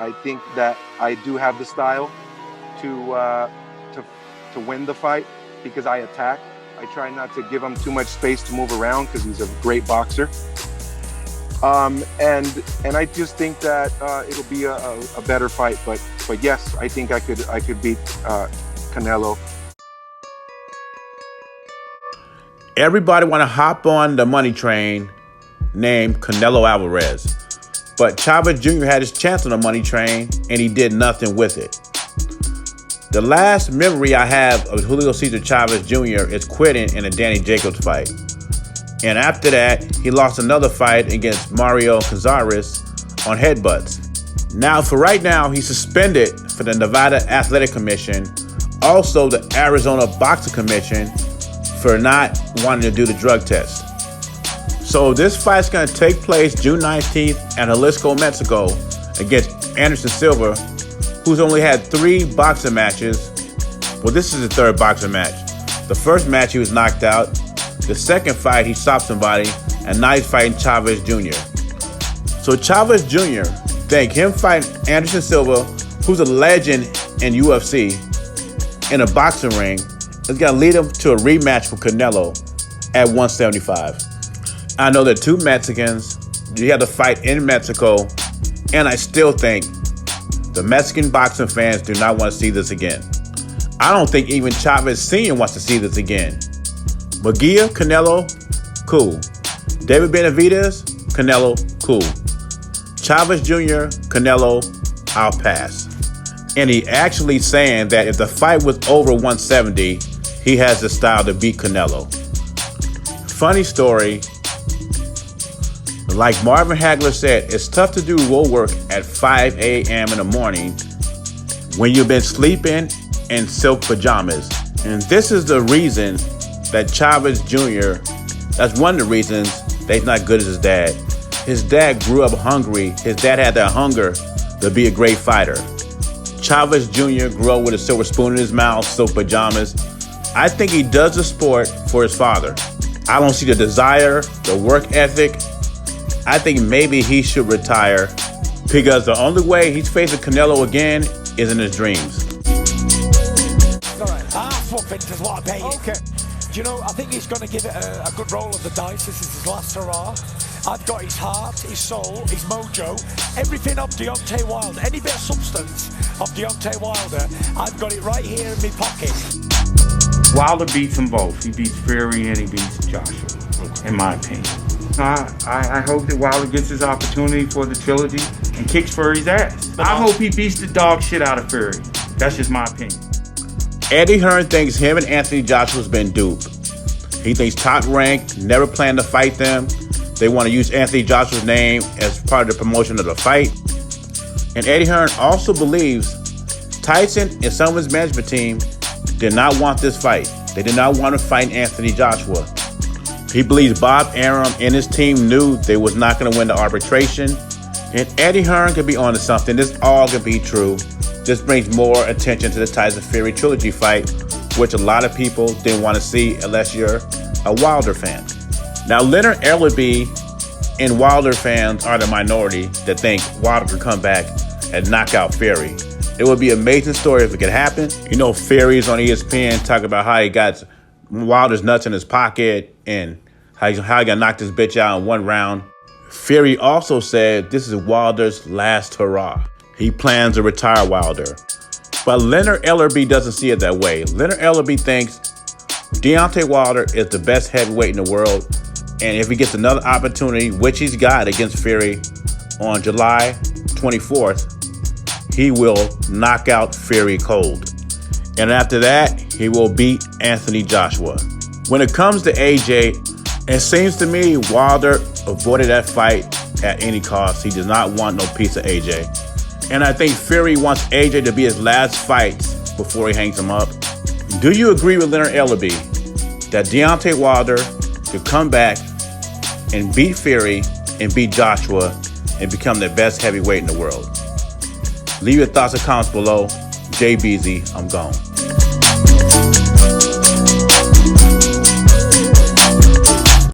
I think that I do have the style to win the fight because I attack. I try not to give him too much space to move around because he's a great boxer. And I just think that it'll be a better fight. But yes, I think I could beat Canelo. Everybody want to hop on the money train named Canelo Alvarez. But Chavez Jr. had his chance on the money train, and he did nothing with it. The last memory I have of Julio Cesar Chavez Jr. is quitting in a Danny Jacobs fight. And after that, he lost another fight against Mario Cazares on headbutts. Now, for right now, he's suspended for the Nevada Athletic Commission, also the Arizona Boxing Commission, for not wanting to do the drug test. So this fight's going to take place June 19th at Jalisco, Mexico against Anderson Silva, who's only had 3 boxing matches. Well, this is the 3rd boxing match. The first match he was knocked out. The second fight he stopped somebody, and now he's fighting Chavez Jr. So Chavez Jr., think him fighting Anderson Silva, who's a legend in UFC, in a boxing ring, is going to lead him to a rematch with Canelo at 175. I know that 2 Mexicans, you had to fight in Mexico, and I still think the Mexican boxing fans do not want to see this again. I don't think even Chavez Sr. wants to see this again. Magia, Canelo, cool. David Benavidez, Canelo, cool. Chavez Jr., Canelo, I'll pass. And he actually saying that if the fight was over 170, he has the style to beat Canelo. Funny story, like Marvin Hagler said, it's tough to do road work at 5 a.m. in the morning when you've been sleeping in silk pajamas. And this is the reason that Chavez Jr., that's one of the reasons that he's not good as his dad. His dad grew up hungry. His dad had that hunger to be a great fighter. Chavez Jr. grew up with a silver spoon in his mouth, silk pajamas. I think he does the sport for his father. I don't see the desire, the work ethic. I think maybe he should retire because the only way he's facing Canelo again is in his dreams. All right, half what Vince what I pay you. Okay. Do you know, I think he's going to give it a good roll of the dice. This is his last hurrah. I've got his heart, his soul, his mojo, everything of Deontay Wilder. Any bit of substance of Deontay Wilder, I've got it right here in my pocket. Wilder beats them both. He beats Fury and he beats Joshua, in my opinion. I hope that Wilder gets his opportunity for the trilogy and kicks Fury's ass. I hope he beats the dog shit out of Fury. That's just my opinion. Eddie Hearn thinks him and Anthony Joshua's been duped. He thinks Top Rank never planned to fight them. They want to use Anthony Joshua's name as part of the promotion of the fight. And Eddie Hearn also believes Tyson and some of his management team did not want this fight. They did not want to fight Anthony Joshua. He believes Bob Arum and his team knew they was not going to win the arbitration. And Eddie Hearn could be onto something. This all could be true. This brings more attention to the Tyson Fury trilogy fight, which a lot of people didn't want to see unless you're a Wilder fan. Now, Leonard Ellerbe and Wilder fans are the minority that think Wilder could come back and knock out Fury. It would be an amazing story if it could happen. You know, Fury's on ESPN talking about how he got Wilder's nuts in his pocket and how he got knocked this bitch out in 1 round. Fury also said this is Wilder's last hurrah. He plans to retire Wilder. But Leonard Ellerbe doesn't see it that way. Leonard Ellerbe thinks Deontay Wilder is the best heavyweight in the world. And if he gets another opportunity, which he's got against Fury on July 24th, he will knock out Fury cold. And after that, he will beat Anthony Joshua. When it comes to AJ, it seems to me Wilder avoided that fight at any cost. He does not want no piece of AJ. And I think Fury wants AJ to be his last fight before he hangs him up. Do you agree with Leonard Ellerbe that Deontay Wilder could come back and beat Fury and beat Joshua and become the best heavyweight in the world? Leave your thoughts and comments below. Jay Beasy, I'm gone.